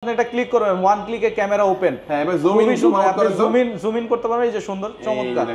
এটা ক্লিক করবেন one ক্লিকে camera open. হ্যাঁ এবার জুম ইন করতে পারবেন, এই যে সুন্দর চমৎকার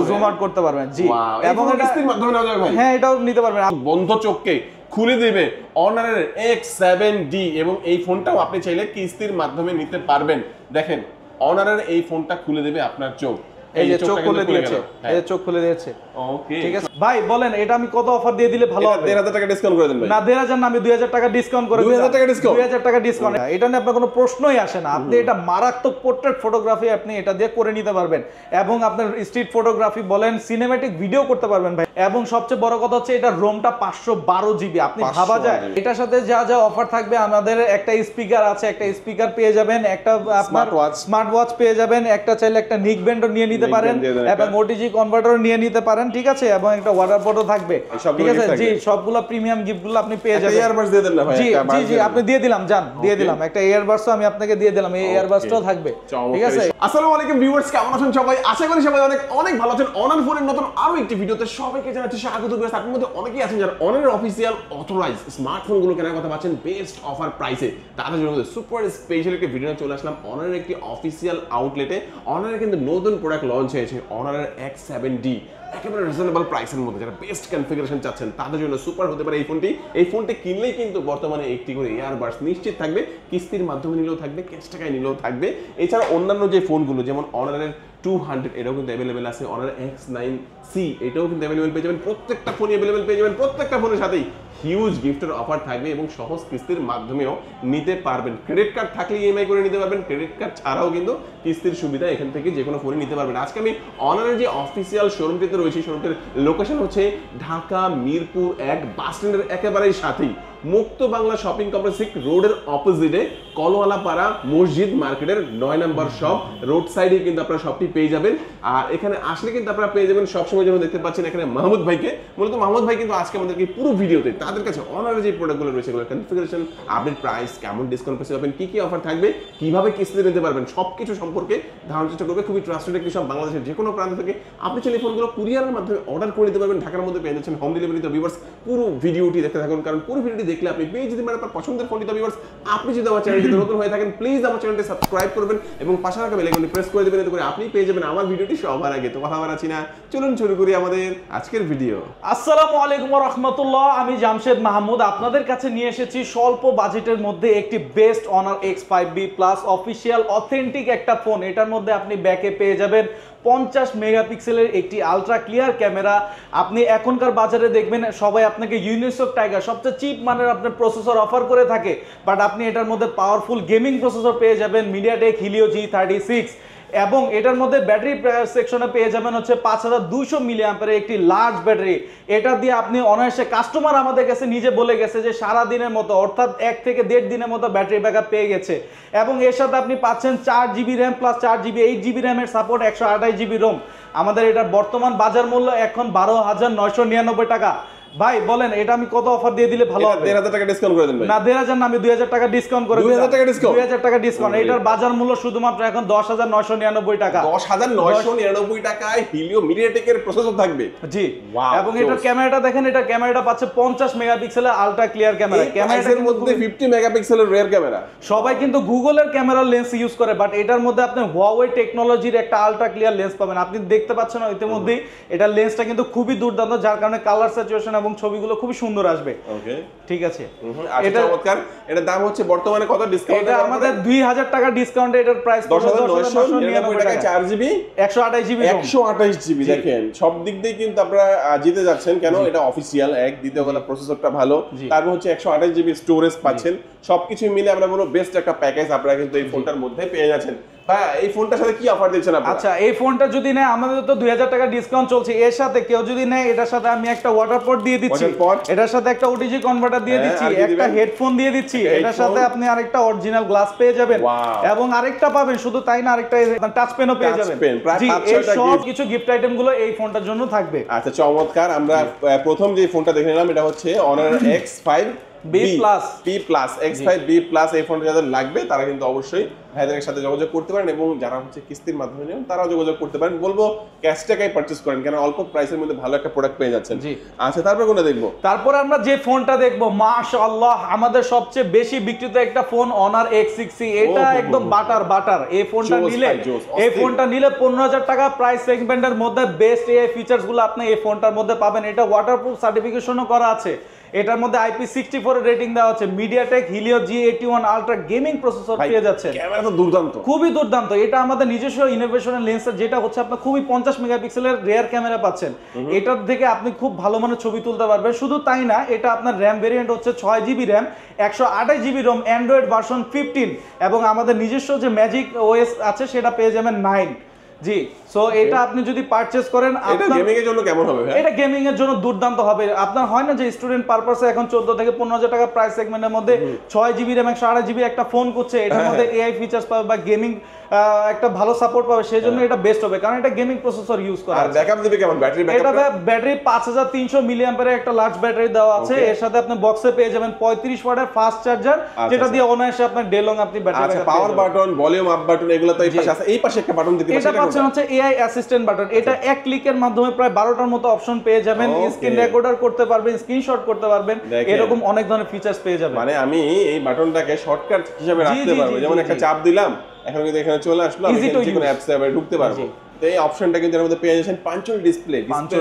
জুম আউট করতে পারবেন। জি এবং এটা কিস্তির মাধ্যমে নেওয়া যাবে ভাই। হ্যাঁ এটাও নিতে পারবেন, বন্ধ চোখকে খুলে দিবে অনারের X7D এবং এই ফোনটাও আপনি চাইলে কিস্তির মাধ্যমে নিতে পারবেন। দেখেন অনারের এই ফোনটা খুলে দেবে আপনার চোখ। এই যে চোখ খুলে দিয়েছে, এই যে চোখ খুলে দিয়েছে। ওকে ঠিক আছে ভাই, বলেন এটা আমি কত অফার দিয়ে দিলে ভালো হবে? 1,500 টাকা ডিসকাউন্ট করে দেন ভাই। না 1,500 না, আমি 2,000 টাকা ডিসকাউন্ট করে দিই। 2,000 টাকা ডিসকাউন্ট, 2,000 টাকা ডিসকাউন্ট। এটা নিয়ে আপনার কোনো প্রশ্নই আসে না। আপনি এটা মারাত্মক পোর্ট্রেট ফটোগ্রাফি আপনি এটা দিয়ে করে নিতে পারবেন এবং আপনার স্ট্রিট ফটোগ্রাফি বলেন, সিনেম্যাটিক ভিডিও করতে পারবেন ভাই। এবং সবচেয়ে বড় কথা হচ্ছে এটা রোমটা 512 জিবি। আপনি ভাবা যায় এটার সাথে যা যা অফার থাকবে, আমাদের একটা স্পিকার আছে, একটা স্পিকার পেয়ে যাবেন, একটা আপনার স্মার্ট ওয়াচ পেয়ে যাবেন, একটা চাইলে একটা নিক ব্যান্ডও নিয়ে নিতে পারেন এবং ওটিজি কনভার্টারও নিয়ে নিতে পারেন। ঠিক আছে, এবং একটা ওয়াটার পটও থাকবে। ঠিক আছে জি, সবগুলো প্রিমিয়াম গিফটগুলো আপনি পেয়ে যাবেন। ইয়ারবাডস দিয়ে দেন না ভাই। জি জি জি, আপনি দিয়ে দিলাম, জান দিয়ে দিলাম। একটা ইয়ারবাডসও আমি আপনাকে দিয়ে দিলাম, এই ইয়ারবাডসটাও থাকবে। ঠিক আছে। আসসালামু আলাইকুম ভিউয়ার্স, কেমন আছেন সবাই? আশা করি সবাই অনেক অনেক ভালো আছেন। অনার ফোনের নতুন আরো একটি ভিডিওতে সবাইকে জানাচ্ছি স্বাগত। আপনাদের মধ্যে অনেকেই আছেন যারা অনারের অফিসিয়াল অথরাইজ স্মার্টফোনগুলো কেনার কথা ভাবছেন বেস্ট অফার প্রাইসে। তাদের জন্য সুপার স্পেশাল একটা ভিডিও চলে আসলাম অনারের একটি অফিসিয়াল আউটলেটে। অনারের কিন্তু নতুন প্রোডাক্ট লঞ্চ হয়েছে, অনারের X7D, একেবারে রিজনেবল প্রাইসের মধ্যে। যারা বেস্ট কনফিগারেশন চাচ্ছেন তাদের জন্য সুপার হতে পারে এই ফোনটি। এই ফোনটি কিনলেই কিন্তু বর্তমানে একটি করে ইয়ারবাডস নিশ্চিত থাকবে, কিস্তির মাধ্যমে নিলেও থাকবে, ক্যাশ টাকায় নিলেও থাকবে। এছাড়া অন্যান্য যে ফোনগুলো যেমন অনারের 200 এটাও কিন্তু অ্যাভেলেবেল আছে, অনারের X9C এটাও কিন্তু অ্যাভেলেবেল পেয়ে যাবেন। প্রত্যেকটা ফোনই অ্যাভেলেবেল পেয়ে যাবেন। প্রত্যেকটা ফোনের সাথেই হিউজ গিফটের অফার থাকবে এবং সহজ কিস্তির মাধ্যমেও নিতে পারবেন। ক্রেডিট কার্ড থাকলে ইএমআই করে নিতে পারবেন, ক্রেডিট কার্ড ছাড়াও কিন্তু কিস্তির সুবিধা এখান থেকে যে কোনো ফোনে নিতে পারবেন। আজকে আমি অনারের যে অফিসিয়াল শোরুমটিতে রয়েছে, শোরুমটির লোকেশন হচ্ছে ঢাকা মিরপুর 1 বাস স্ট্যান্ডের একেবারেই সাথেই মুক্ত বাংলা শপিং কমপ্লেক্স রোডের অপোজিটে কলওয়ালাপাড়া মসজিদ মার্কেটের 9 নম্বর শপ, রোড সাইডে কিন্তু আপনারা শপটি পেয়ে যাবেন। আর এখানে আসলে কিন্তু আপনারা পেয়ে যাবেন সবসময় যেমন দেখতে পাচ্ছেন এখানে মাহমুদ ভাইকে। মূলত মাহমুদ ভাই কিন্তু আজকে আমাদেরকে পুরো ভিডিওতে তাদের কাছে অনারের যে প্রোডাক্টগুলো রয়েছে এগুলোর কনফিগারেশন, আপডেট প্রাইস, কেমন ডিসকাউন্ট পেতে পাবেন, কি কি অফার থাকবে, কিভাবে কিস্তিতে নিতে পারবেন, সবকিছু সম্পর্কে ধারণার চেষ্টা করবে। খুবই ট্রাস্টেড একটি শপ, বাংলাদেশের যে কোনো প্রান্ত থেকে আপনি চাইলে ফোনগুলো কুরিয়ারের মাধ্যমে অর্ডার করে নিতে পারবেন। ঢাকার মধ্যে পেয়ে যাচ্ছেন হোম ডেলিভারি। তো ভিউয়ার্স পুরো ভিডিওটি দেখতে থাকুন, কারণ পুরো ভিডিওটি দেখলে আপনি পেয়ে যেতে পারেন আপনার পছন্দের ফোনটি। তো ভিউয়ার্স আপনি যদি আমার চ্যানেলটিতে নতুন হয়ে থাকেন প্লিজ আমার চ্যানেলটি সাবস্ক্রাইব করবেন এবং পাশে রাখা বেল আইকনটি প্রেস করে দেবেন, এতে করে আপনি পেয়ে যাবেন আমার ভিডিওটি সবার আগে। তো কথা বাড়াচ্ছি না, চলুন শুরু করি আমাদের আজকের ভিডিও। আসসালামু আলাইকুম ওয়া রাহমাতুল্লাহ, আমি জামশেদ মাহমুদ আপনাদের কাছে নিয়ে এসেছি স্বল্প বাজেটের মধ্যে একটি best honour X5B plus official authentic একটা ফোন। এটার মধ্যে আপনি ব্যাকে পেয়ে যাবেন 50 মেগাপিক্সেলের একটি আলট্রা ক্লিয়ার ক্যামেরা। আপনি এখনকার বাজারে দেখবেন সবাই আপনাকে ইউনিসক টাইগার সবচেয়ে চিপ মানের আপনার প্রসেসর অফার করে থাকে, বাট আপনি এটার মধ্যে পাওয়ারফুল গেমিং প্রসেসর পেয়ে যাবেন মিডিয়াটেক হিলিও G36 এবং এটার মধ্যে ব্যাটারি সেকশনে পেয়ে যাবেন হচ্ছে 5200 মিলি অ্যাম্পিয়ারের একটি লার্জ ব্যাটারি। এটা দিয়ে আপনি অনায়াসে, কাস্টমার আমাদের কাছে নিজে বলে গেছে যে সারা দিনের মতো অর্থাৎ 1 থেকে 1.5 দিনের মতো ব্যাটারি ব্যাকআপ পেয়ে গেছে। এবং এর সাথে আপনি পাচ্ছেন 4GB RAM plus 4GB 8GB র্যামের সাপোর্ট, 128GB রোম। আমাদের এটার বর্তমান বাজার মূল্য এখন 12,999 টাকা। ভাই বলেন এটা আমি কত অফার দিয়ে দিলে ভালো হবে? 1,500 টাকা ডিসকাউন্ট করে দেন ভাই। না 1,500 না, আমি 2,000 টাকা ডিসকাউন্ট করে দিই। 2,000 টাকা ডিসকাউন্ট, 2,000 টাকা ডিসকাউন্ট। এটার বাজার মূল্য শুধুমাত্র এখন 10,999 টাকা। 10,999 টাকায় হিলিও মিডিয়াটেকের প্রসেসর থাকবে। জি, এবং এটার ক্যামেরাটা দেখেন, এটার ক্যামেরাটা পাচ্ছে 50 মেগাপিক্সেলের আলট্রা ক্লিয়ার ক্যামেরা। ক্যামেরার মধ্যে 50 মেগাপিক্সেলের রিয়ার ক্যামেরা। সবাই কিন্তু গুগলের ক্যামেরার লেন্স ইউজ করে, বাট এটার মধ্যে আপনি হুয়াওয়ে টেকনোলজির একটা আলট্রা ক্লিয়ার লেন্স পাবেন। আপনি দেখতে পাচ্ছেন ইতিমধ্যেই এটার লেন্সটা কিন্তু খুবই দুর্দান্ত, যার কারণে কালার স্যাচুরেশন এবং ছবিগুলো খুবই সুন্দর আসবে। ওকে ঠিক আছে। এটা চমৎকার। এটার দাম হচ্ছে বর্তমানে কত ডিসকাউন্ট? এটা আমাদের 2,000 টাকা ডিসকাউন্টে এটার প্রাইস 10,999 টাকায় 4GB 128GB 128GB। দেখেন সব দিক দিয়ে কিন্তু আপনারা জিতে যাচ্ছেন। কেন? এটা অফিসিয়াল এক, দ্বিতীয় কথা প্রসেসরটা ভালো, তারপর হচ্ছে 128GB স্টোরেজ পাচ্ছেন। সবকিছু মিলে আমরা বলবো বেস্ট একটা প্যাকেজ আপনারা কিন্তু এই ফোনটার মধ্যে পেয়ে যাচ্ছেন। ভাই এই ফোনটার সাথে কি অফার দিচ্ছেন আপনারা? আচ্ছা, এই ফোনটা যদি নেয় আমাদের তো 2,000 টাকা ডিসকাউন্ট চলছে। এর সাথে কেউ যদি নেয় এটার সাথে আমি একটা ওয়াটার পট দিয়ে দিচ্ছি, এটার সাথে একটা ওটিজি কনভার্টার দিয়ে দিচ্ছি, একটা হেডফোন দিয়ে দিচ্ছি, এটার সাথে আপনি আরেকটা অরিজিনাল গ্লাস পেয়ে যাবেন এবং আরেকটা পাবেন, শুধু তাই না আরেকটা টাচ পেনও পেয়ে যাবেন। জি, এই সব কিছু গিফট আইটেম গুলো এই ফোনটার জন্য থাকবে। আচ্ছা চমৎকার। আমরা প্রথম যে ফোনটা দেখে নিলাম এটা হচ্ছে Honor X5 B plus X5B plus এই ফোনটা যাদের লাগবে তারা কিন্তু অবশ্যই ভাইদের সাথে যোগাযোগ করতে পারেন, এবং যারা হচ্ছে কিস্তির মাধ্যমে নেবেন তারাও যোগাযোগ করতে পারেন। বলবো ক্যাশ টাকায় পারচেজ করেন, কারণ অল্প প্রাইসের মধ্যে ভালো একটা প্রোডাক্ট পেয়ে যাচ্ছেন। আচ্ছা, তারপর কোনটা দেখবো? তারপর আমরা যে ফোনটা দেখবো, মাশাআল্লাহ আমাদের সবচেয়ে বেশি বিক্রিত একটা ফোন Honor X6C। এটা একদম বাটার। এই ফোনটা নিলে 15,000 টাকা প্রাইস সেগমেন্টের মধ্যে বেস্ট এআই ফিচারস গুলো আপনি এই ফোনটার মধ্যে পাবেন। এটা ওয়াটারপ্রুফ সার্টিফিকেশনও করা আছে। এটার মধ্যে IP64 এর রেটিং দেওয়া আছে। MediaTek Helio G81 ultra gaming processor পেয়ে যাচ্ছেন। ক্যামেরা তো দুর্দান্ত, খুবই দুর্দান্ত। এটা আমাদের নিজস্ব ইনোভেশনাল লেন্সের, যেটা হচ্ছে আপনার খুবই 50 মেগাপিক্সেলের রিয়ার ক্যামেরা পাচ্ছেন। এটার থেকে আপনি খুব ভালো মানের ছবি তুলতে পারবেন। শুধু তাই না, এটা আপনার র্যাম ভেরিয়েন্ট হচ্ছে 6GB RAM, 128GB Rome, Android version 15, এবং আমাদের নিজস্ব যে ম্যাজিক ওএস আছে সেটা পেয়ে যাবেন 9। জি, সো এটা আপনি যদি পারচেজ করেন, এটা গেমিং এর জন্য কেমন হবে ভাই? এটা গেমিং এর জন্য দুর্দান্ত হবে। আপনার হয় না যে স্টুডেন্ট পারপাসে এখন 14 থেকে 15,000 টাকা প্রাইস সেগমেন্টের মধ্যে 6GB র্যাম 128GB একটা ফোন করছে, এটার মধ্যে এআই ফিচারস পাবে বা গেমিং একটা ভালো সাপোর্ট পাবে, সেই জন্য এটা বেস্ট হবে, কারণ এটা গেমিং প্রসেসর ইউজ করা। আর ব্যাকআপ দিবে কেমন? Battery backup? এটা ব্যাটারি 5300 মিলিঅ্যাম্পিয়ারের একটা লার্জ ব্যাটারি দেওয়া আছে। এর সাথে আপনি বক্সে পেয়ে যাবেন 35 ওয়াটের ফাস্ট চার্জার, যেটা দিয়ে অনায়াসে আপনার ডে লং আপনি ব্যাটারি ব্যাকআপ। আচ্ছা, power button, volume up button এগুলো তো এই পাশে আছে। এই পাশে একটা বাটন দিতে পারছেন, এটা পাচ্ছেন হচ্ছে এআই অ্যাসিস্ট্যান্ট বাটন। এটা এক ক্লিকের মাধ্যমে প্রায় 12টার মতো অপশন পেয়ে যাবেন। স্ক্রিন রেকর্ডার করতে পারবেন, স্ক্রিনশট করতে পারবেন, এরকম অনেক ধরনের ফিচারস পেয়ে যাবেন। মানে আমি এই বাটনটাকে শর্টকাট হিসেবে রাখতে পারবো, যেমন একটা চাপ দিলাম, এখন কিন্তু এখানে চলে আসলো, আমি যে কোনো অ্যাপসে আবার ঢুকতে পারবো। তো এই অপশনটা কিন্তু এর মধ্যে পেয়ে যাচ্ছেন। পাঞ্চল ডিসপ্লে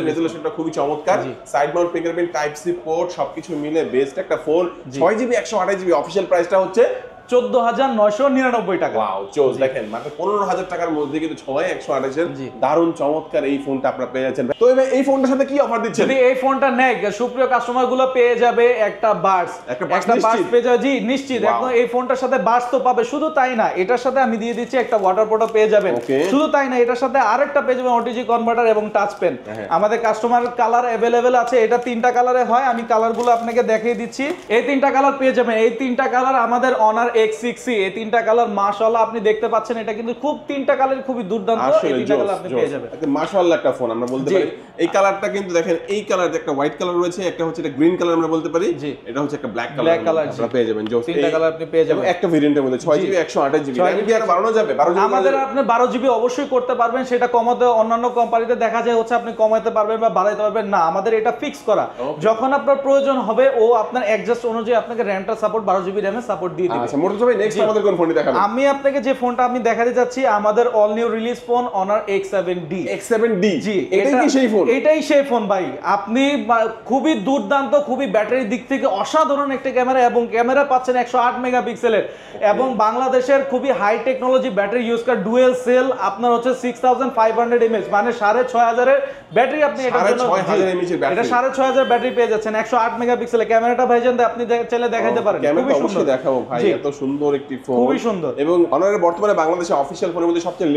রেজোলিউশনটা খুবই চমৎকার। Side mount fingerprint, type C port, সবকিছু মিলে বেস্ট একটা ফোন। 6GB 128GB অফিশিয়াল প্রাইসটা হচ্ছে 14,999 টাকা। ওয়াও, চোজ। দেখেন মাত্র 15,000 টাকার মধ্যে কিন্তু 6/128 এর দারুণ চমৎকার এই ফোনটা আপনারা পেয়ে যাচ্ছেন। তো এই ফোনটার সাথে কি অফার দিচ্ছেন? যদি এই ফোনটা নেয়, সুপ্রিয় কাস্টমার গুলো পেয়ে যাবে একটা বাডস পেয়ে যাবে। জি নিশ্চিত, একদম এই ফোনটার সাথে বাডস তো পাবে। শুধু তাই না, এটার সাথে আমি দিয়ে দিচ্ছি একটা ওয়াটার বোতল পেয়ে যাবেন। শুধু তাই না, এটার সাথে আরেকটা পেয়ে যাবেন ওটিজি কনভার্টার এবং টাচ পেন। আমাদের কাস্টমার কালার अवेलेबल আছে। এটা 3টা কালারে হয়, আমি কালারগুলো আপনাকে দেখিয়ে দিচ্ছি। এই 3টা কালার পেয়ে যাবেন। এই 3টা কালার আমাদের Honor X6C, এই 3টা কালার মাশাআল্লাহ আপনি দেখতে পাচ্ছেন। এটা কিন্তু খুব 3টা কালার খুবই দুর্দান্ত। এই 3টা কালার আপনি পেয়ে যাবেন। মাশাআল্লাহ একটা ফোন আমরা বলতে পারি। এই কালারটা কিন্তু দেখেন, এই কালার একটা হোয়াইট কালার রয়েছে, একটা হচ্ছে এটা গ্রিন কালার আমরা বলতে পারি, এটা হচ্ছে একটা ব্ল্যাক কালার আপনারা পেয়ে যাবেন। 3টা কালার আপনি পেয়ে যাবেন একটা ভেরিয়েন্টের মধ্যে। 6GB 128GB কি আর বাড়ানো যাবে? আমাদের আপনি 12GB অবশ্যই করতে পারবেন। সেটা কমাতে অন্যান্য কোম্পানিতে দেখা যায় হচ্ছে আপনি কমাতে পারবেন বা বাড়াইতে পারবেন না, আমাদের এটা ফিক্স করা। যখন আপনার প্রয়োজন হবে ও আপনার অ্যাডজাস্ট অনুযায়ী আপনাকে র‍্যামটা সাপোর্ট 12GB র‍্যামে সাপোর্ট দিয়ে দিবে। আচ্ছা, মোটরস ভাই নেক্সট আমাদের কোন ফোনটি দেখাবেন? আমি আপনাকে যে ফোনটা আমি দেখাতে যাচ্ছি, আমাদের all new release phone Honor X7D। জি, এটাই কি সেই ফোন? এটাই সেই ফোন ভাই। আপনি খুবই দুর্দান্ত, খুবই ব্যাটারির দিক থেকে অসাধারণ একটা ক্যামেরা, এবং ক্যামেরা পাচ্ছেন 108 মেগাপিক্সেলের, এবং বাংলাদেশের খুবই হাই টেকনোলজি ব্যাটারি ইউজ করে। ডুয়েল সেল আপনার হচ্ছে 6500 mAh, মানে 6500 এর ব্যাটারি আপনি এটা 6500 ব্যাটারি পেয়ে যাচ্ছেন। 108 মেগাপিক্সেলের ক্যামেরাটা ভাইজান আপনি চাইলে দেখাইতে পারেন। খুবই সুন্দর, দেখাবো ভাই, এত সুন্দর একটি ফোন, খুবই সুন্দর। এবং Honor এর বর্তমানে বাংলাদেশে অফিশিয়াল ফোনের মধ্যে সবচেয়ে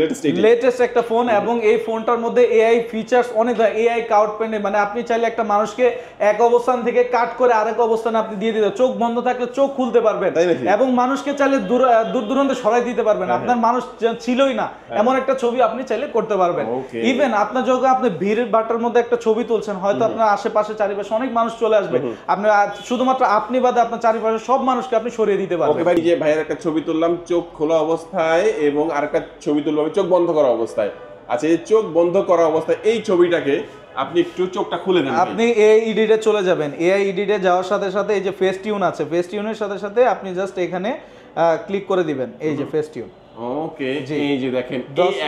লেটেস্ট একটা ফোন। এবং এই ফোনটার মধ্যে এআই ফিচারস অনেক, এআই কাউট পেন, মানে আপনি চাইলে একটা মানুষকে এক অবস্থান থেকে কাট করে আরেক অবস্থানে আপনি দিয়ে দিতে, চোখ বন্ধ থাকলে চোখ খুলতে পারবেন, এবং মানুষকে চাইলে দূর দূরান্তে সরাই দিতে পারবেন। আপনার মানুষ ছিলই না এমন একটা ছবি আপনি চাইলে করতে পারবেন। ইভেন আপনার যখন আপনি ভিড়ের বাটার মধ্যে একটা ছবি তুলছেন, হয়তো আপনার আশেপাশে চারিপাশে অনেক মানুষ চলে আসবে, আপনি শুধুমাত্র আপনি বাদে আপনার চারিপাশে সব মানুষকে আপনি সরিয়ে দিতে পারবেন। ওকে ভাই, যে ভাইয়ের একটা ছবি তুললাম চোখ খোলা অবস্থায়, এবং আরেকটা ছবি তুললাম চোখ বন্ধ করা অবস্থায়। আচ্ছা, এই চোখ বন্ধ করা অবস্থায় এই ছবিটাকে আপনি একটু চোখটা খুলে দেন, আপনি এআই এডিটে চলে যাবেন। এআই এডিটে যাওয়ার সাথে সাথে এই যে ফেস টিউন আছে, ফেস টিউনের সাথে সাথে আপনি জাস্ট এখানে ক্লিক করে দিবেন, এই যে ফেস টিউন। ওকে, এই যে দেখেন,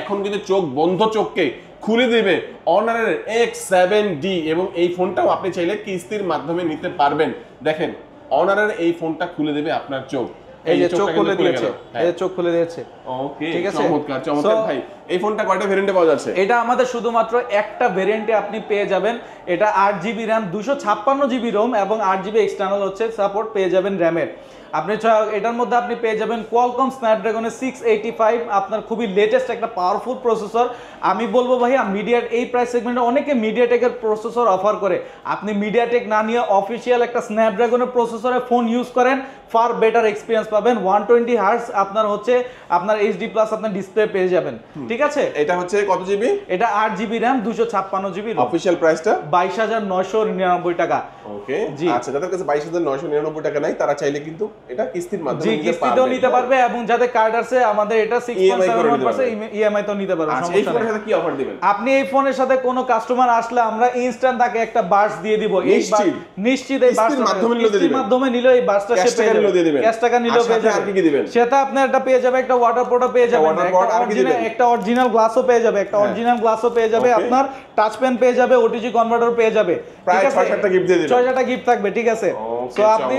এখন কিন্তু চোখ বন্ধ চোখকে খুলে দেবে Honor এর X7D, এবং এই ফোনটাও আপনি চাইলে কিস্তির মাধ্যমে নিতে পারবেন। দেখেন Honor এর এই ফোনটা খুলে দেবে আপনার চোখ। এই যে চোখ খুলে দিয়েছে, এই চোখ খুলে দিয়েছে। ওকে, ঠিক আছে, চমৎকার ভাই। এই ফোনটা কয়টা ভেরিয়েন্টে পাওয়া যাচ্ছে? এটা আমাদের শুধুমাত্র একটা ভেরিয়েন্টে আপনি পেয়ে যাবেন। এটা 8GB RAM 256GB ROM এবং 8GB এক্সটার্নাল হচ্ছে সাপোর্ট পেয়ে যাবেন র‍্যামের। আপনি এটার মধ্যে আপনি পেয়ে যাবেন কোয়ালকম স্ন্যাপড্রাগনের 685, আপনার খুবই লেটেস্ট একটা পাওয়ারফুল প্রসেসর। আমি বলবো ভাইয়া মিডিয়ার এই প্রাইস সেগমেন্টে অনেকে মিডিয়াটেকের প্রসেসর অফার করে, আপনি মিডিয়াটেক না নিয়ে অফিসিয়াল একটা স্ন্যাপড্রাগনের প্রসেসরে ফোন ইউজ করেন, ফার বেটার এক্সপিরিয়েন্স পাবেন। 120 হার্টজ আপনার হচ্ছে আপনার এইচডি প্লাস আপনার ডিসপ্লে পেয়ে যাবেন, ঠিক আছে। এটা হচ্ছে কত জিবি? এটা 8 জিবি র্যাম 256 জিবি। অফিশিয়াল প্রাইসটা 22,999 টাকা। ওকে জি আচ্ছা, যাদের কাছে 22,999 টাকা নাই তারা চাইলে কিন্তু এটা কিস্তির মাধ্যমে জি কিস্তিতেও নিতে পারবে, এবং যাদের কার্ড আছে আমাদের এটা 6.71% ইএমআই তো নিতে পারবে, আচ্ছা, এই সমস্যা ফোনের নেই। সাথে কি অফার দিবেন? আপনি এই ফোনের সাথে কোনো কাস্টমার আসলে আমরা ইনস্ট্যান্ট তাকে একটা বার্স দিয়ে দিব। এই নিশ্চিত এই বার্সের মাধ্যমে নিলে এই বার্সটা সে পেয়ে যাবে। ক্যাশ টাকা নিলেও পেয়ে যাবে। আর কি দিবেন? সেটা আপনি একটা পেয়ে যাবে, একটা ওয়াটার প্রোডাক্ট পেয়ে যাবে, একটা অরিজিনাল গ্লাসও পেয়ে যাবে, একটা অরিজিনাল গ্লাসও পেয়ে যাবে, আপনার টাচ পেন পেয়ে যাবে, ওটিজি কনভার্টার পেয়ে যাবে, প্রায় 6-7টা গিফট দিয়ে দিবেন। 6-7টা গিফট থাকবে, ঠিক আছে। সো আপনি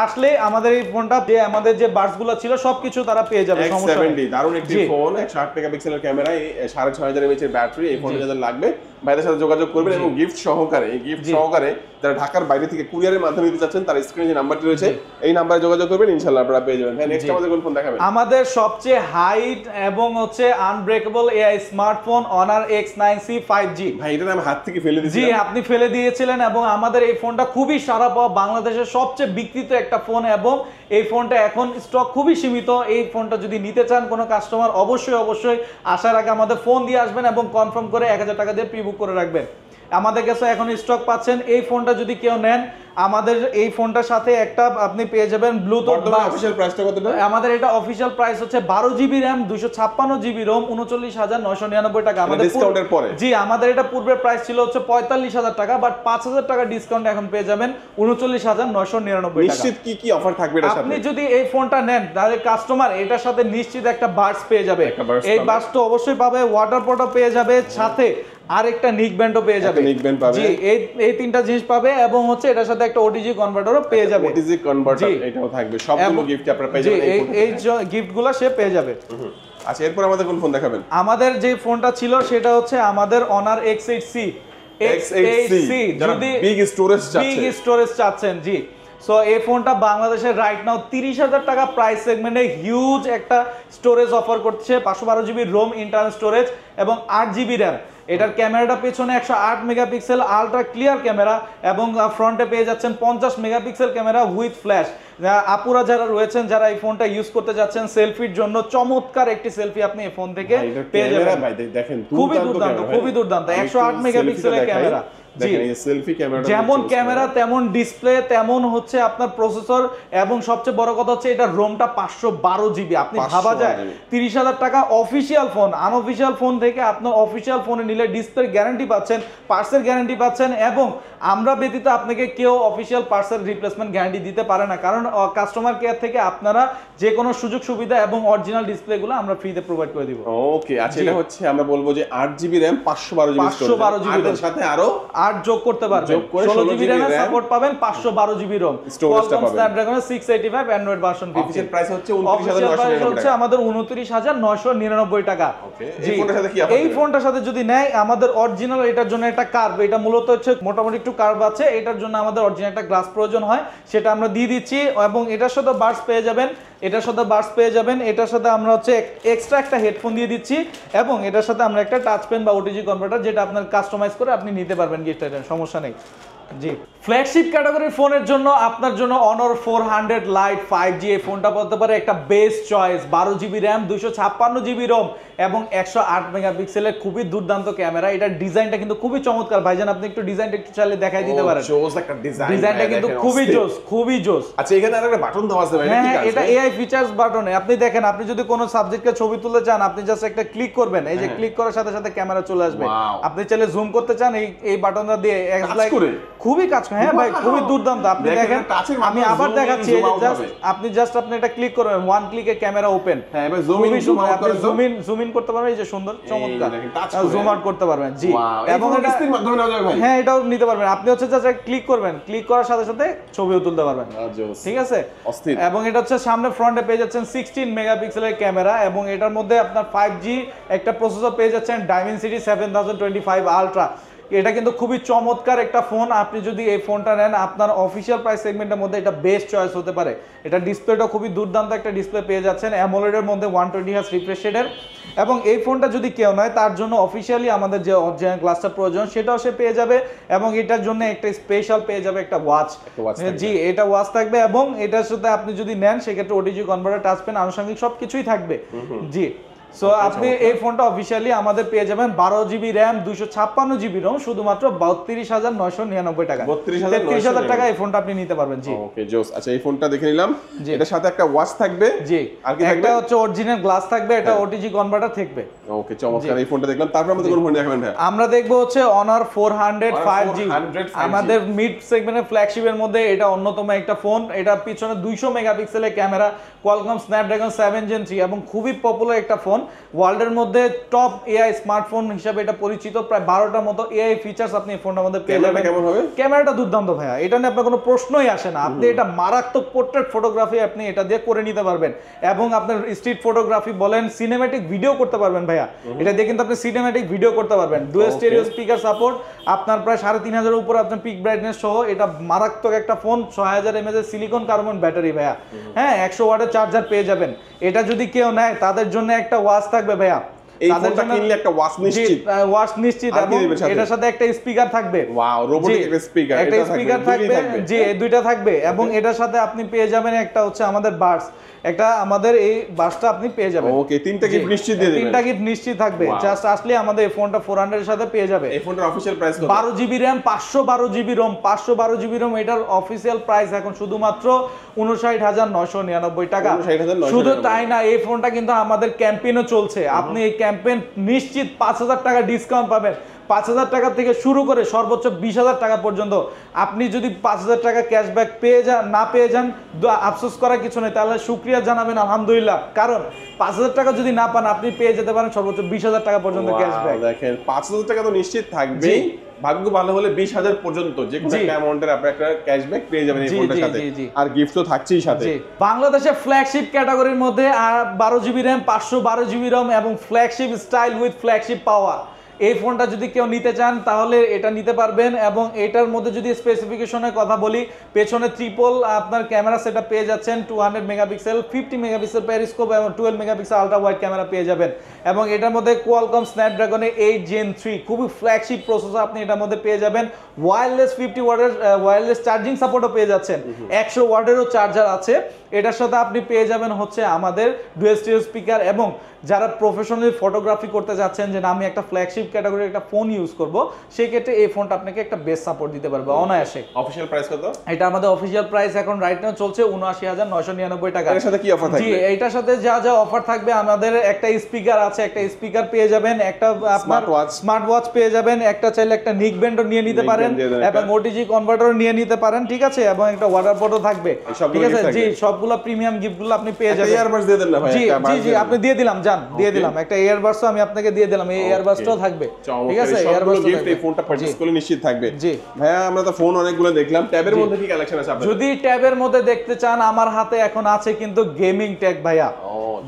আসলে আমাদের এই ফোনটা যে আমাদের যে বার্সগুলো ছিল সবকিছু তারা পেয়ে যাবে, সমস্যা নেই। X70 দারুণ একটি ফোন, 108 মেগাপিক্সেলের ক্যামেরা, 6500 mAh এর ব্যাটারি। এই ফোনে যাদের লাগবে ভাইদের সাথে যোগাযোগ করবেন, এবং গিফট সহকারে যারা ঢাকার বাইরে থেকে কুরিয়ারের মাধ্যমে নিতে চাচ্ছেন তার স্ক্রিনে যে নাম্বারটি রয়েছে এই নাম্বারে যোগাযোগ করবেন, ইনশাআল্লাহ আপনারা পেয়ে যাবেন। নেক্সট আমাদের কোন ফোন দেখাবেন? আমাদের সবচেয়ে হাইট এবং হচ্ছে unbreakable AI smartphone Honor X9C 5G। ভাই এটা আমি হাত থেকে ফেলে দিয়েছি। জি আপনি ফেলে দিয়েছিলেন, এবং আমাদের এই ফোনটা খুবই সারা পাওয়া, বাংলাদেশের সবচেয়ে বিক্রিত একটা ফোন, এবং এই ফোনটা এখন স্টক খুবই সীমিত। এই ফোনটা যদি নিতে চান কোনো কাস্টমার অবশ্যই আসার আগে আমাদের ফোন দিয়ে আসবেন এবং কনফার্ম করে 1000 টাকা দিয়ে প্রি বুক করে রাখবেন। আমাদের কাছে এখন স্টক পাচ্ছেন। এই ফোনটা যদি কেউ নেন, আমাদের এই ফোনটার সাথে একটা আপনি পেয়ে যাবেন ব্লুটুথ। অফিশিয়াল প্রাইসটা কত? আমাদের এটা অফিশিয়াল প্রাইস হচ্ছে 12 জিবি র্যাম 256 জিবি রোম 39,999 টাকা। আমাদের ডিসকাউন্টের পরে জি আমাদের এটা পূর্বের প্রাইস ছিল হচ্ছে 45,000 টাকা, বাট 5,000 টাকা ডিসকাউন্ট এখন পেয়ে যাবেন 39,999 টাকা। নিশ্চিত কি অফার থাকবে এর সাথে? আপনি যদি এই ফোনটা নেন তাহলে কাস্টমার এটার সাথে নিশ্চিত একটা বার্স পেয়ে যাবে। এই বার্সটা অবশ্যই পাবে, ওয়াটার পটও পেয়ে যাবে, সাথে আরেকটা নিক ব্যান্ডও পেয়ে যাবে। জি এই তিনটা জিনিস পাবে, এবং হচ্ছে এটার সাথে একটা ওটিজি কনভার্টারও পেয়ে যাবে। ওটিজি কনভার্টার এটাও থাকবে, সবগুলো গিফট আপনারা পেয়ে যাবেন। এই গিফটগুলো সে পেয়ে যাবে। আচ্ছা এরপর আমাদের কোন ফোন দেখাবেন? আমাদের যে ফোনটা ছিল সেটা হচ্ছে আমাদের Honor X8C। যদি বিগ স্টোরেজ চাচ্ছেন, জি সো এই ফোনটা বাংলাদেশের রাইট নাও 30,000 টাকা প্রাইস সেগমেন্টে হিউজ একটা স্টোরেজ অফার করছে। 512 জিবি রোম ইন্টারনাল স্টোরেজ এবং 8 জিবি র্যাম। এটার ক্যামেরাটা পেছনে 108 মেগাপিক্সেল আলট্রা ক্লিয়ার ক্যামেরা, এবং ফ্রন্টে পেয়ে যাচ্ছেন 50 মেগাপিক্সেল ক্যামেরা উইথ ফ্ল্যাশ। আপুরা যারা রয়েছেন যারা এই ফোনটা ইউজ করতে যাচ্ছেন সেলফির জন্য, চমৎকার একটি সেলফি আপনি এই ফোন থেকে পেয়ে যাবেন। খুবই দুর্দান্ত 108 মেগাপিক্সেলের ক্যামেরা। যেমন ক্যামেরা তেমন ডিসপ্লে তেমন হচ্ছে আপনার প্রসেসর, এবং সবচেয়ে বড় কথা হচ্ছে এটা রোমটা 512 জিবি। আপনি ভাবা যায় 30,000 টাকা অফিসিয়াল ফোন, আনঅফিসিয়াল ফোন থেকে আপনার অফিসিয়াল ফোনে নিলে ডিসপ্লে গ্যারান্টি পাচ্ছেন, পার্সের গ্যারান্টি পাচ্ছেন, এবং আমরা ব্যতীত আপনাকে কেউ অফিসিয়াল পার্সের রিপ্লেসমেন্ট গ্যারান্টি দিতে পারে না, কারণ কাস্টমার কেয়ার থেকে আপনারা যে কোনো সুযোগ সুবিধা এবং অরিজিনাল ডিসপ্লেগুলো আমরা ফ্রিতে প্রোভাইড করে দিব। ওকে আচ্ছা এটা হচ্ছে আমরা বলবো যে 8 জিবি র‍্যাম 512 জিবি এর সাথে আরো 8 যোগ করতে পারবেন, 16 জিবি র‍্যাম সাপোর্ট পাবেন, 512 জিবি রম স্টোরেজটা পাবেন। স্ন্যাপড্রাগনের 685 অ্যান্ড্রয়েড ভার্সন 50। অফিশিয়াল প্রাইস হচ্ছে 29,999 হচ্ছে আমাদের 29,999 টাকা। এই ফোনটার সাথে কি অফার? এই ফোনটার সাথে যদি নেয় আমাদের অরিজিনাল এটার জন্য একটা কার্ভ, এটা মূলত হচ্ছে মোটামুটি একটু কার্ভ আছে, এটার জন্য আমাদের অরিজিনাল একটা গ্লাস প্রয়োজন হয়, সেটা আমরা দিয়ে দিচ্ছি, এবং এটার সাথে বার্স পেয়ে যাবেন, এটার সাথে আমরা হচ্ছে এক্সট্রা একটা হেডফোন দিয়ে দিচ্ছি, এবং এটার সাথে আমরা একটা টাচ পেন বা ওটিজি কনভার্টার যেটা আপনার কাস্টমাইজ করে আপনি নিতে পারবেন গিফট আইটেম, সমস্যা নেই। জি ফ্ল্যাগশিপ ক্যাটাগরির ফোনের জন্য আপনার জন্য Honor 400 Lite 5G এই ফোনটা বলতে পারে একটা best choice. 12 GB RAM 256 GB ROM এবং 108 মেগাপিক্সেলের খুবই দুর্দান্ত ক্যামেরা। এটার ডিজাইনটা কিন্তু খুবই চমৎকার। ভাইজান আপনি একটু ডিজাইনটা একটু চাইলে দেখাই দিতে পারেন। জোস একটা ডিজাইন, ডিজাইনটা কিন্তু খুবই জোস। আচ্ছা এখানে আরেকটা বাটন দেওয়া আছে ভাই, এটা কি কাজ? এটা এআই ফিচারস বাটনে আপনি দেখেন, আপনি যদি কোনো সাবজেক্টকে ছবি তুলতে চান আপনি জাস্ট একটা ক্লিক করবেন, এই যে ক্লিক করার সাথে সাথে ক্যামেরা চলে আসবে। আপনি চাইলে জুম করতে চান এই বাটনটা দিয়ে খুবই কাজ করে। হ্যাঁ ভাই খুবই দুর্দান্ত। আপনি দেখেন আমি আবার দেখাচ্ছি, আপনি জাস্ট আপনি এটা ক্লিক করবেন, ওয়ান ক্লিকে ক্যামেরা ওপেন। হ্যাঁ এবার জুম ইন করতে পারবেন, এই যে সুন্দর চমৎকার জুম আউট করতে পারবেন। জি এবং এটা স্ক্রিন মাধ্যমে নেওয়া যাবে ভাই। হ্যাঁ এটাও নিতে পারবেন। আপনি হচ্ছে জাস্ট ক্লিক করবেন, ক্লিক করার সাথে সাথে ছবিও তুলতে পারবেন। ঠিক আছে, এবং এটা হচ্ছে সামনে ফ্রন্টে পেয়ে যাচ্ছেন 16 মেগাপিক্সেলের ক্যামেরা, এবং এটার মধ্যে আপনার 5G একটা প্রসেসর পেয়ে যাচ্ছেন Dimensity 7025 আলট্রা। এটা কিন্তু খুবই চমৎকার একটা ফোন। আপনি যদি এই ফোনটা নেন আপনার অফিসিয়াল প্রাইস সেগমেন্টের মধ্যে এটা বেস্ট চয়েস হতে পারে। এটা ডিসপ্লেটা খুবই দুর্দান্ত একটা ডিসপ্লে পেয়ে যাচ্ছেন, অ্যামোলেডের মধ্যে 120 হার্জ রিফ্রেশ রেটের। এবং এই ফোনটা যদি কেউ নয় তার জন্য অফিসিয়ালি আমাদের যে অরিজিনাল গ্লাসটা প্রয়োজন সেটাও সে পেয়ে যাবে, এবং এটার জন্য একটা স্পেশাল পেয়ে যাবে একটা ওয়াচ। জি, এটা ওয়াচ থাকবে, এবং এটার সাথে আপনি যদি নেন সেক্ষেত্রে ওটিজি কনভার্টার, টাচ পেন, আনুষঙ্গিক সবকিছুই থাকবে। জি, সো আপনি এই ফোনটা অফিসিয়ালি আমাদের পেয়ে যাবেন 12 জিবি র্যাম 256 জিবি রোম শুধুমাত্র 32,999 টাকা। 33,000 টাকা এই ফোনটা আপনি নিতে পারবেন। জি, ওকে জোস। আচ্ছা, এই ফোনটা দেখে নিলাম, এটার সাথে একটা ওয়াচ থাকবে। জি, আর কি থাকবে? একটা হচ্ছে অরিজিনাল গ্লাস থাকবে, এটা ওটিজি কনভার্টার থাকবে। ওকে, চমৎকার। এই ফোনটা দেখলাম, তারপর আমাদের কোন ফোন দেখাবেন ভাই? আমরা দেখবো হচ্ছে Honor 400 5G, আমাদের মিড সেগমেন্টের ফ্ল্যাগশিপের মধ্যে এটা অন্যতম একটা ফোন। এটা পিছনে 200 মেগাপিক্সেলের ক্যামেরা, কোয়ালকম স্ন্যাপড্রাগন 7 Gen 3, এবং খুবই পপুলার একটা ফোন। ওয়ার্ল্ডের মধ্যে টপ এআই স্মার্টফোন হিসেবে এটা পরিচিত। প্রায় 12টার মতো এআই ফিচার্স আপনি এই ফোনটার মধ্যে পেয়ে যাবেন। কেমন হবে? ক্যামেরাটা দুর্দান্ত ভাইয়া, এটা নিয়ে আপনার কোনো প্রশ্নই আসে না। আপনি এটা মারাত্মক পোর্ট্রেট ফটোগ্রাফি আপনি এটা দিয়ে করে নিতে পারবেন, এবং আপনার স্ট্রিট ফটোগ্রাফি বলেন, সিনেম্যাটিক ভিডিও করতে পারবেন ভাইয়া। এটা দিয়ে কিন্তু আপনি সিনেম্যাটিক ভিডিও করতে পারবেন। ডুয়াল স্টেরিও স্পিকার সাপোর্ট, আপনার প্রায় 3,500 উপরে আপনার পিক ব্রাইটনেস সহ। এটা মারাত্মক একটা ফোন। 6000 mAh এর সিলিকন কার্বন ব্যাটারি ভাইয়া, হ্যাঁ, 100 ওয়াটের চার্জার পেয়ে যাবেন। এটা যদি কেউ নেয় তাদের জন্য একটা ওয়াচ থাকবে ভাইয়া। এই ফোনটা কিনলে একটা ওয়াচ নিশ্চিত, ওয়াচ নিশ্চিত, এবং এটার সাথে একটা স্পিকার থাকবে। ওয়াও, রোবোটিক একটা স্পিকার, একটা স্পিকার থাকবে। জি, এই দুইটা থাকবে, এবং এটার সাথে আপনি পেয়ে যাবেন একটা হচ্ছে আমাদের বাডস, একটা আমাদের এই বাসটা আপনি পেয়ে যাবেন। ওকে, তিনটা গিফট নিশ্চিত দিয়ে দিবেন। তিনটা গিফট নিশ্চিত থাকবে। জাস্ট আসলে আমাদের এই ফোনটা 400 এর সাথে পেয়ে যাবে। এই ফোনটার অফিশিয়াল প্রাইস কত? 12 GB RAM 512 GB ROM, 512 GB ROM. এটার অফিশিয়াল প্রাইস এখন শুধুমাত্র 59,999 টাকা। শুধু তাই না, এই ফোনটা কিন্তু আমাদের ক্যাম্পেইনও চলছে। আপনি এই ক্যাম্পেইন নিশ্চিত 5,000 টাকা ডিসকাউন্ট পাবেন। 5,000 টাকা থেকে শুরু করে সর্বোচ্চ 20,000 টাকা পর্যন্ত। আপনি যদি 5,000 টাকা ক্যাশব্যাক পেয়ে যান, না পেয়ে যান, আফসোস করার কিছু নেই, তাহলে শুকরিয়া জানাবেন আলহামদুলিল্লাহ। কারণ 5,000 টাকা যদি না পান, আপনি পেয়ে যেতে পারেন সর্বোচ্চ 20,000 টাকা পর্যন্ত ক্যাশব্যাক। দেখেন, 5,000 টাকা তো নিশ্চিত থাকবে, ভাগ্য ভালো হলে 20,000 পর্যন্ত যে কোনো একটা অ্যামাউন্টের আপনি একটা ক্যাশব্যাক পেয়ে যাবেন এই ফোনটার সাথে, আর গিফট তো থাকছেই সাথে। বাংলাদেশের ফ্ল্যাগশিপ ক্যাটাগরির মধ্যে 12 জিবি র‍্যাম 512 জিবি রম এবং ফ্ল্যাগশিপ স্টাইল উইথ ফ্ল্যাগশিপ পাওয়ার, এই ফোনটা যদি কেউ নিতে চান তাহলে এটা নিতে পারবেন। এবং এটার মধ্যে যদি স্পেসিফিকেশনের কথা বলি, পেছনে ট্রিপল আপনার ক্যামেরা সেটআপ পেয়ে যাচ্ছেন, 200 মেগাপিক্সেল, 50 মেগাপিক্সেল পেরিস্কোপ এবং 12 মেগাপিক্সেল আলট্রা ওয়াইড ক্যামেরা পেয়ে যাবেন। এবং এটার মধ্যে কোয়ালকম স্ন্যাপড্রাগনের 8 Gen 3 খুবই ফ্ল্যাগশিপ প্রসেসর আপনি এটার মধ্যে পেয়ে যাবেন। ওয়্যারলেস 50 ওয়াটের ওয়্যারলেস চার্জিং সাপোর্টও পেয়ে যাচ্ছেন, 100 ওয়াটেরও চার্জার আছে। এটার সাথে আপনি পেয়ে যাবেন হচ্ছে আমাদের ডুয়াল স্টেরিও স্পিকার, এবং যারা প্রফেশনালি ফটোগ্রাফি করতে যাচ্ছেন যে আমি একটা ফ্ল্যাগশিপ ক্যাটাগরির একটা ফোন ইউজ করব, সেই ক্ষেত্রে এই ফোনটা আপনাকে একটা বেস্ট সাপোর্ট দিতে পারবে অনায়াসে। অফিশিয়াল প্রাইস কত? এটা আমাদের অফিশিয়াল প্রাইস এখন রাইট নাও চলছে 79,999 টাকা। এর সাথে কি অফার থাকবে? জি, এটার সাথে যা যা অফার থাকবে, আমাদের একটা স্পিকার আছে, একটা স্পিকার পেয়ে যাবেন, একটা আপনার স্মার্ট ওয়াচ পেয়ে যাবেন, একটা চাইলে একটা নিক ব্যান্ডও নিয়ে নিতে পারেন, এবং ওটিজি কনভার্টারও নিয়ে নিতে পারেন, ঠিক আছে, এবং একটা ওয়াটার বটও থাকবে, ঠিক আছে। জি, সবগুলো প্রিমিয়াম গিফটগুলো আপনি পেয়ে যাবেন। ইয়ারবাডস দিয়ে দেন না ভাই? জি জি, আপনি দিয়ে দিলাম, জান দিয়ে দিলাম, একটা ইয়ারবাডসও আমি আপনাকে দিয়ে দিলাম, এই ইয়ারবাডসটাও থাকবে, ঠিক আছে। ইয়ারবাডস গিফট এই ফোনটা পারচেজ করলে নিশ্চিত থাকবে। জি ভাইয়া, আমরা তো ফোন অনেকগুলো দেখলাম, ট্যাবের মধ্যে কি কালেকশন আছে আপনাদের? যদি ট্যাবের মধ্যে দেখতে চান, আমার হাতে এখন আছে কিন্তু গেমিং ট্যাব ভাইয়া,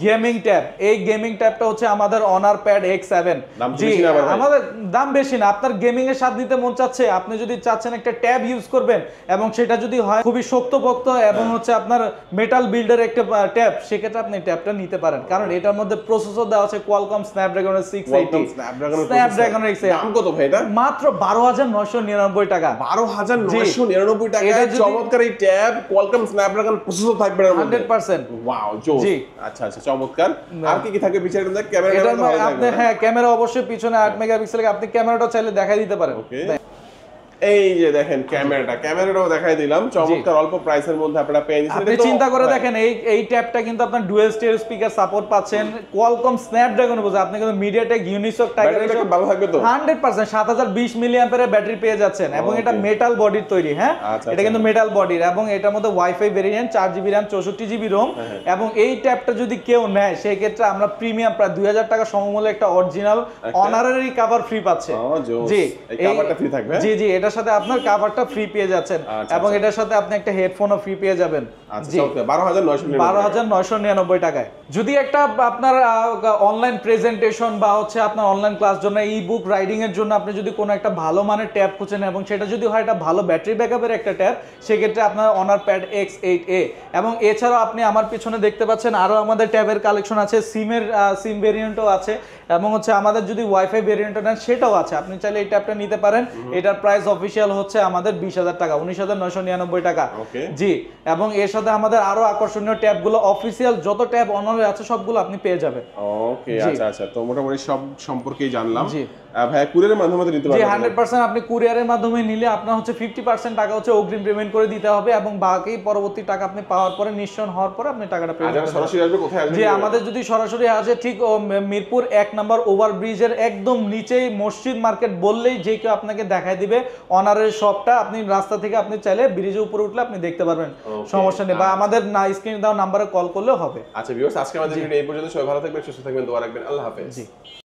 গেমিং ট্যাব। এই গেমিং ট্যাবটা হচ্ছে আমাদের Honor Pad X7। জি, আমাদের দাম বেশি না, আপনার গেমিং এর স্বাদ নিতে মন চাচ্ছে, আপনি যদি চাচ্ছেন একটা ট্যাব ইউজ করবেন, এবং সেটা যদি হয় খুবই শক্তপোক্ত এবং হচ্ছে আপনার মেটাল বিল্ডের একটা ট্যাব, সেক্ষেত্রে আপনি ট্যাবটা নিতে পারেন। কারণ এটার মধ্যে প্রসেসর দেওয়া আছে Qualcomm Snapdragon 680, Snapdragon 680। দাম কত ভাই এটা? মাত্র 12,999 টাকা। 12,999 টাকা চমৎকার এই ট্যাব, Qualcomm Snapdragon প্রসেসর থাকবে এর মধ্যে 100%। ওয়াও, জোস। আচ্ছা আচ্ছা, চমৎকার। আর কি কি থাকবে পিছনে? ক্যামেরা আপনি, হ্যাঁ, ক্যামেরা অবশ্যই পিছনে 8 মেগাপিক্সেল, আপনি ক্যামেরাটা চাইলে দেখাই দিতে পারেন। এই যে দেখেন ক্যামেরাটাও দেখাই দিলাম, চমৎকার অল্প প্রাইসের মধ্যে আপনারা পেয়ে যাচ্ছেন। আপনি চিন্তা করে দেখেন, এই ট্যাবটা কিন্তু আপনার ডুয়াল স্টেরিও স্পিকার সাপোর্ট পাচ্ছেন, Qualcomm Snapdragon বুঝে, আপনি কিন্তু MediaTek Unisoc Tiger ভালো থাকবে তো 100%, 7020 মিলিঅ্যাম্পিয়ারের ব্যাটারি পেয়ে যাচ্ছেন, এবং এটা মেটাল বডির তৈরি, হ্যাঁ, এটা কিন্তু মেটাল বডির, এবং এটার মধ্যে wifi variant, 4 GB RAM 64 GB ROM. এবং এই ট্যাবটা যদি কেউ নেয়, সেই ক্ষেত্রে আমরা প্রিমিয়াম প্রায় 2000 টাকা সমমূল্যে একটা অরিজিনাল অনারারি কভার ফ্রি পাচ্ছে। জি, এই কভারটা ফ্রি থাকবে। জি জি, এটা এটার সাথে আপনার কভারটা ফ্রি পেয়ে যাচ্ছেন এবং এটার সাথে আপনি একটা হেডফোনও ফ্রি পেয়ে যাবেন। আচ্ছা 12,999 টাকায়। যদি একটা আপনার অনলাইন প্রেজেন্টেশন বা হচ্ছে আপনার অনলাইন ক্লাস জন্য ই বুক রাইডিং এর জন্য আপনি যদি কোনো একটা ভালো মানের ট্যাব খুঁজেন এবং সেটা যদি হয় একটা ভালো ব্যাটারি ব্যাকআপের একটা ট্যাব, সেক্ষেত্রে আপনার অনার প্যাড X8a। এবং এছাড়াও আপনি আমার পিছনে দেখতে পাচ্ছেন আরো আমাদের ট্যাবের কালেকশন আছে, সিম ভেরিয়েন্টও আছে এবং হচ্ছে আমাদের যদি ওয়াইফাই ভেরিয়েন্ট নেন সেটাও আছে। আপনি চাইলে এই ট্যাবটা নিতে পারেন। এটার প্রাইস অফিসিয়াল হচ্ছে আমাদের 20,000 টাকা, 19,999 টাকা। জি, এবং এর সাথে আমাদের আরো আকর্ষণীয় ট্যাবগুলো অফিসিয়াল যত ট্যাব অনারে আছে সবগুলো আপনি পেয়ে যাবেন। ওকে, আচ্ছা আচ্ছা, তো মোটামুটি সব সম্পর্কেই জানলাম। জি ভাই, কুরিয়ারের মাধ্যমে নিতে পারবেন? জি 100% আপনি কুরিয়ারের মাধ্যমে নিলে আপনার হচ্ছে 50% টাকা হচ্ছে অগ্রিম পেমেন্ট করে দিতে হবে এবং বাকি পরবর্তী টাকা আপনি পাওয়ার পরে নিশ্চয় হওয়ার পরে আপনি টাকাটা পেয়ে যাবেন। সরাসরি আসবে কোথায় আসবে? জি, আমাদের যদি সরাসরি আসে ঠিক মিরপুর 1 নম্বর ওভারব্রিজের একদম নিচেই মসজিদ মার্কেট বললেই যে কেউ আপনাকে দেখায় দিবে অনারের শপটা। আপনি রাস্তা থেকে আপনি চাইলে ব্রিজের উপরে উঠলে আপনি দেখতে পারবেন, সমস্যা নেই, বা আমাদের স্ক্রিনে দেওয়া নাম্বারে কল করলেও হবে। আচ্ছা ভিউয়ার্স, আজকে আমাদের ভিডিও এই পর্যন্ত। সবাই ভালো থাকবেন, সুস্থ থাকবেন, দোয়া রাখবেন। আল্লাহ হাফেজ। জি।